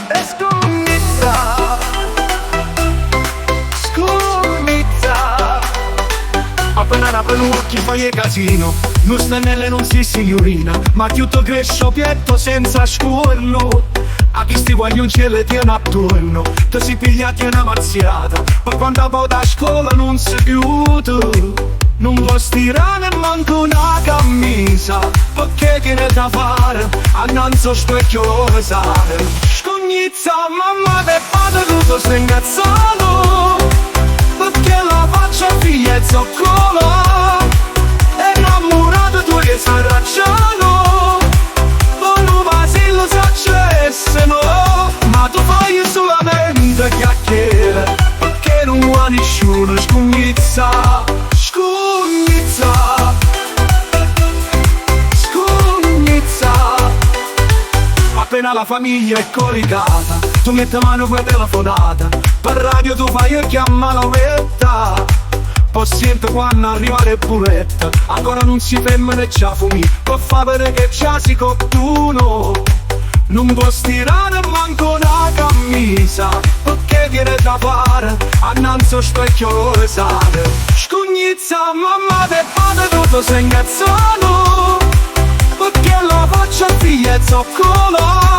E scugnizza, scugnizza. Appena apre gli occhi fai casino, non stanelle non si signorina, ma tutto cresce pietto senza scuorlo. A chi sti guaglionci le tiene attorno, ti si pigliati una mazziata, ma quando poi da scuola non si chiude. Non può stirare manco una camisa, perché che ne da fare, annanzi al specchio pesare. Scognizza, mamma te padre tutto sto ingazzato, perché la faccia figlia è zoccola, è innamorato tu che sei racciano, con un vasillo s'accessano, ma tu fai solamente chiacchiere, perché non vuoi nessuno. Scognizza, scognizza, scognizza. Appena la famiglia è collegata, tu metti mano per telefonata, per radio tu fai e chiama la vetta. Poi sento quando arriva le burette, ancora non si ferma né c'ha fumi, per far vedere che c'ha si cottuno. Non può stirare manco una camisa, perché viene da fare, annanzi al specchio pesare. Scognizza, mamma te padre tutto sei ingazzato, perché la faccia figlia è zoccola,